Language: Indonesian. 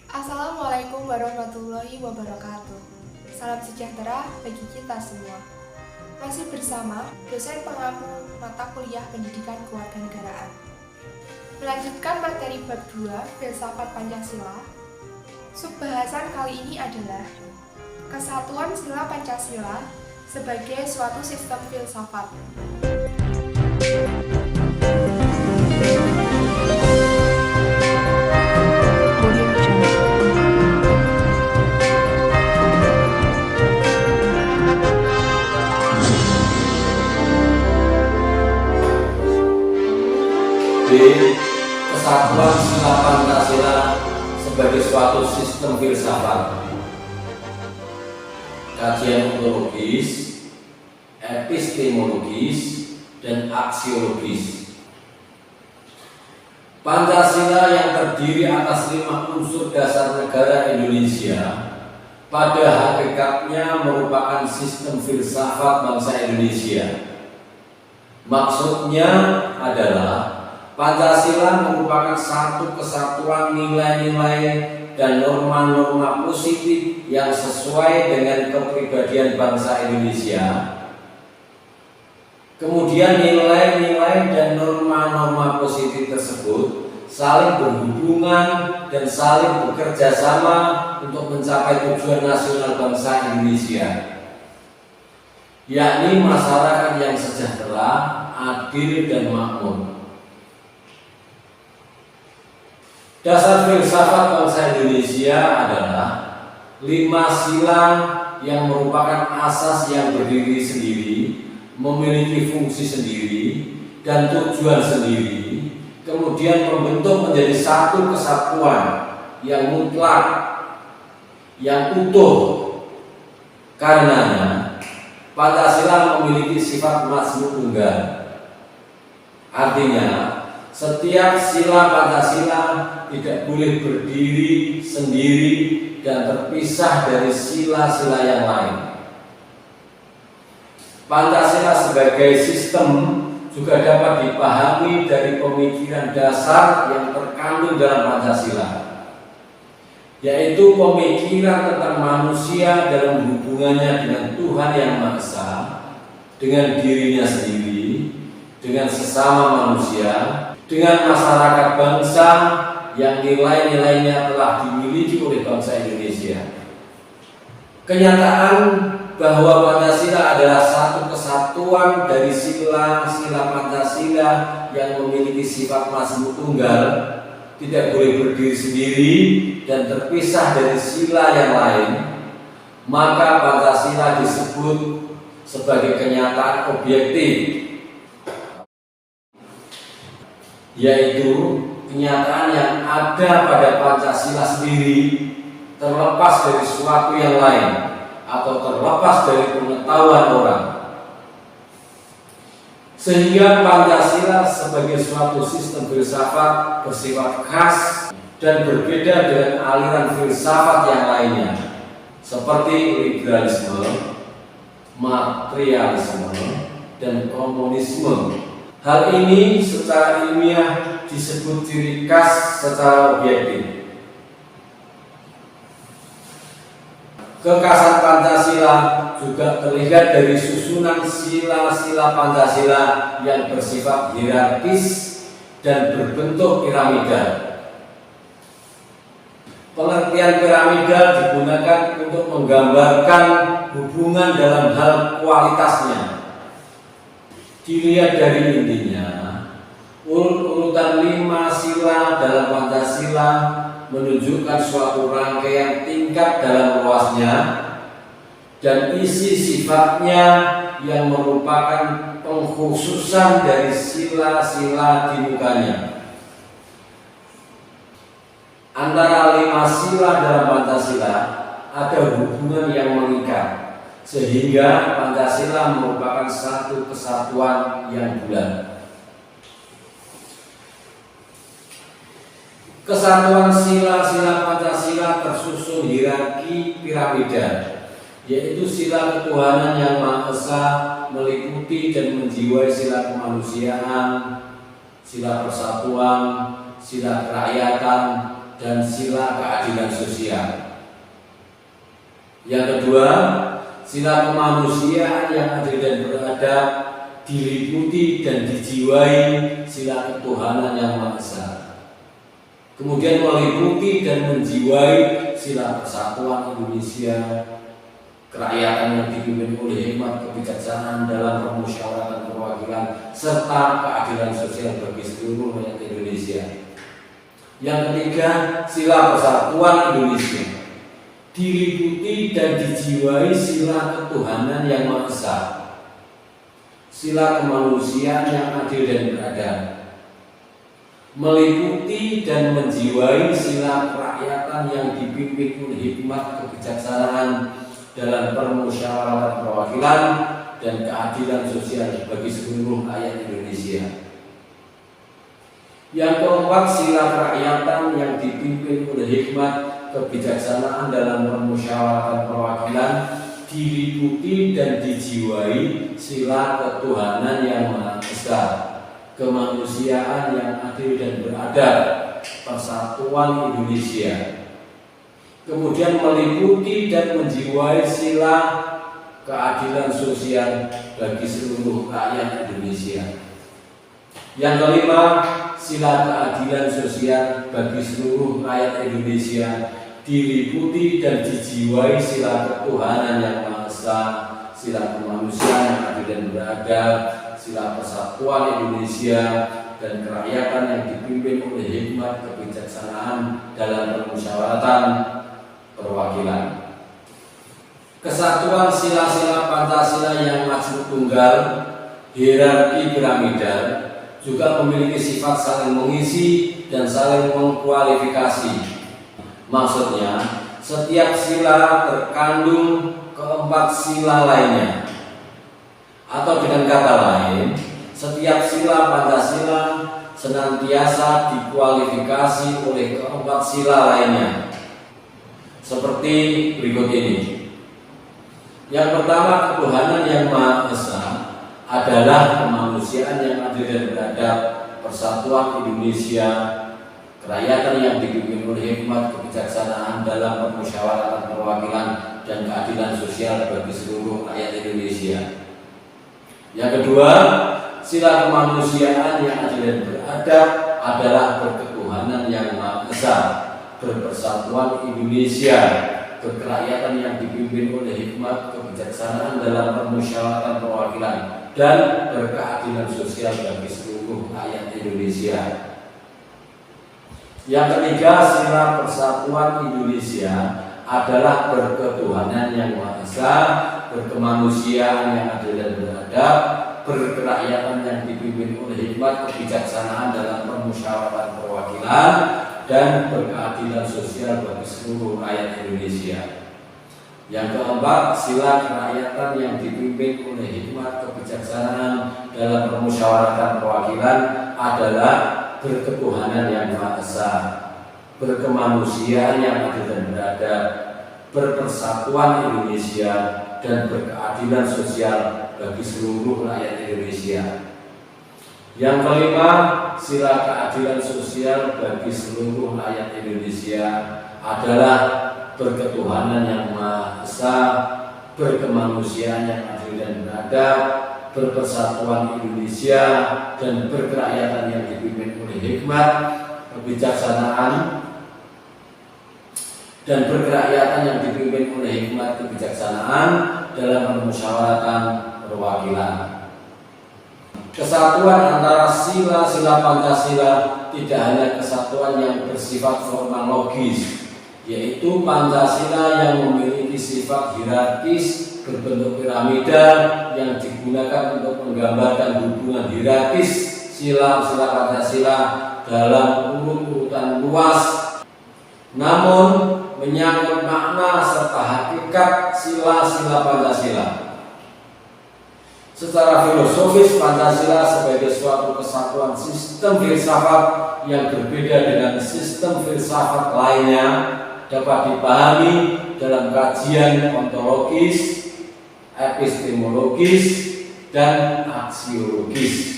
Assalamualaikum warahmatullahi wabarakatuh. Salam sejahtera bagi kita semua. Masih bersama dosen pengampu mata kuliah Pendidikan Kewarganegaraan. Melanjutkan materi bab 2 Filsafat Pancasila. Subbahasan kali ini adalah kesatuan sila Pancasila sebagai suatu sistem filsafat. Kesatuan sila Pancasila sebagai suatu sistem filsafat. Kajian ontologis, epistemologis, dan aksiologis. Pancasila yang terdiri atas 5 unsur dasar negara Indonesia pada hakikatnya merupakan sistem filsafat bangsa Indonesia. Maksudnya adalah Pancasila merupakan satu kesatuan nilai-nilai dan norma-norma positif yang sesuai dengan kepribadian bangsa Indonesia. Kemudian nilai-nilai dan norma-norma positif tersebut saling berhubungan dan saling bekerja sama untuk mencapai tujuan nasional bangsa Indonesia, yakni masyarakat yang sejahtera, adil, dan makmur. Dasar filsafat bangsa Indonesia adalah 5 sila yang merupakan asas yang berdiri sendiri, memiliki fungsi sendiri dan tujuan sendiri, kemudian membentuk menjadi satu kesatuan yang mutlak, yang utuh. Karenanya Pancasila memiliki sifat majmuk tunggal. Artinya setiap sila Pancasila tidak boleh berdiri sendiri dan terpisah dari sila-sila yang lain. Pancasila sebagai sistem juga dapat dipahami dari pemikiran dasar yang terkandung dalam Pancasila, yaitu pemikiran tentang manusia dalam hubungannya dengan Tuhan Yang Maha Esa, dengan dirinya sendiri, dengan sesama manusia, dengan masyarakat bangsa yang nilai-nilainya telah dimiliki oleh bangsa Indonesia. Kenyataan bahwa Pancasila adalah satu kesatuan dari sila-sila Pancasila yang memiliki sifat majmuk tunggal, tidak boleh berdiri sendiri dan terpisah dari sila yang lain, maka Pancasila disebut sebagai kenyataan objektif, yaitu kenyataan yang ada pada Pancasila sendiri, terlepas dari sesuatu yang lain atau terlepas dari pengetahuan orang. Sehingga Pancasila sebagai suatu sistem filsafat bersifat khas dan berbeda dengan aliran filsafat yang lainnya, seperti liberalisme, materialisme, dan komunisme. Hal ini secara ilmiah disebut ciri khas secara objektif. Kekhasan Pancasila juga terlihat dari susunan sila-sila Pancasila yang bersifat hierarkis dan berbentuk piramida. Pengertian piramida digunakan untuk menggambarkan hubungan dalam hal kualitasnya. Dilihat dari intinya, urutan 5 sila dalam Pancasila menunjukkan suatu rangkaian tingkat dalam luasnya dan isi sifatnya yang merupakan pengkhususan dari sila-sila di mukanya. Antara 5 sila dalam Pancasila ada hubungan yang mengikat, sehingga Pancasila merupakan satu kesatuan yang bulat. Kesatuan sila-sila Pancasila tersusun hierarki piramida, yaitu sila ketuhanan yang Maha Esa meliputi dan menjiwai sila kemanusiaan, sila persatuan, sila kerakyatan, dan sila keadilan sosial. Yang kedua, sila kemanusiaan yang adil dan beradab diliputi dan dijiwai sila ketuhanan yang Maha Esa. Kemudian meliputi dan menjiwai sila persatuan Indonesia, kerakyatan yang dipimpin oleh hikmat kebijaksanaan dalam permusyawaratan perwakilan, serta keadilan sosial bagi seluruh rakyat Indonesia. Yang ketiga, sila persatuan Indonesia diliputi dan dijiwai sila ketuhanan yang Maha Esa, sila kemanusiaan yang adil dan beradab, meliputi dan menjiwai sila kerakyatan yang dipimpin oleh hikmat kebijaksanaan dalam permusyawaratan perwakilan dan keadilan sosial bagi seluruh rakyat Indonesia. Yang keempat, sila kerakyatan yang dipimpin oleh hikmat kebijaksanaan dalam permusyawaratan perwakilan diliputi dan dijiwai sila ketuhanan yang Maha Esa, kemanusiaan yang adil dan beradab, persatuan Indonesia. Kemudian meliputi dan menjiwai sila keadilan sosial bagi seluruh rakyat Indonesia. Yang kelima, sila keadilan sosial bagi seluruh rakyat Indonesia diliputi dan dijiwai sila ketuhanan yang Maha Esa, sila kemanusiaan yang adil dan beradab, sila persatuan Indonesia, dan kerakyatan yang dipimpin oleh hikmat kebijaksanaan dalam permusyawaratan perwakilan. Kesatuan sila-sila Pancasila yang majmuk tunggal, hierarki piramidal, juga memiliki sifat saling mengisi dan saling mengkualifikasi. Maksudnya, setiap sila terkandung keempat sila lainnya. Atau dengan kata lain, setiap sila Pancasila senantiasa dikualifikasi oleh keempat sila lainnya. Seperti berikut ini. Yang pertama, ketuhanan yang Maha Esa adalah kemanusiaan yang adil dan beradab, persatuan Indonesia, kerakyatan yang dipimpin oleh hikmat kebijaksanaan dalam permusyawaratan perwakilan dan keadilan sosial bagi seluruh rakyat Indonesia. Yang kedua, sila kemanusiaan yang adil dan beradab adalah berketuhanan yang Maha Esa, berpersatuan Indonesia, kerakyatan yang dipimpin oleh hikmat kebijaksanaan dalam permusyawaratan perwakilan dan berkeadilan sosial bagi seluruh rakyat Indonesia. Yang ketiga, sila persatuan Indonesia adalah berketuhanan yang Maha Esa, berkemanusiaan yang adil dan beradab, berkerakyatan yang dipimpin oleh hikmat kebijaksanaan dalam permusyawaratan perwakilan dan berkeadilan sosial bagi seluruh rakyat Indonesia. Yang keempat, sila kerakyatan yang dipimpin oleh hikmat kebijaksanaan dalam permusyawaratan perwakilan adalah berketuhanan yang Maha Esa, berkemanusiaan yang adil dan beradab, berpersatuan Indonesia, dan berkeadilan sosial bagi seluruh rakyat Indonesia. Yang kelima, sila keadilan sosial bagi seluruh rakyat Indonesia adalah berketuhanan yang Maha Esa, berkemanusiaan yang adil dan beradab, berpersatuan Indonesia, dan berkerakyatan yang dipimpin oleh hikmat kebijaksanaan dan berkerakyatan yang dipimpin oleh hikmat kebijaksanaan dalam permusyawaratan perwakilan. Kesatuan antara sila-sila Pancasila tidak hanya kesatuan yang bersifat formal logis, yaitu Pancasila yang memiliki sifat hierarkis berbentuk piramida yang digunakan untuk menggambarkan hubungan hierarkis sila-sila Pancasila dalam urut-urutan luas, namun menyangkut makna serta hakikat sila-sila Pancasila. Secara filosofis, Pancasila sebagai suatu kesatuan sistem filsafat yang berbeda dengan sistem filsafat lainnya dapat dipahami dalam kajian ontologis, epistemologis, dan aksiologis.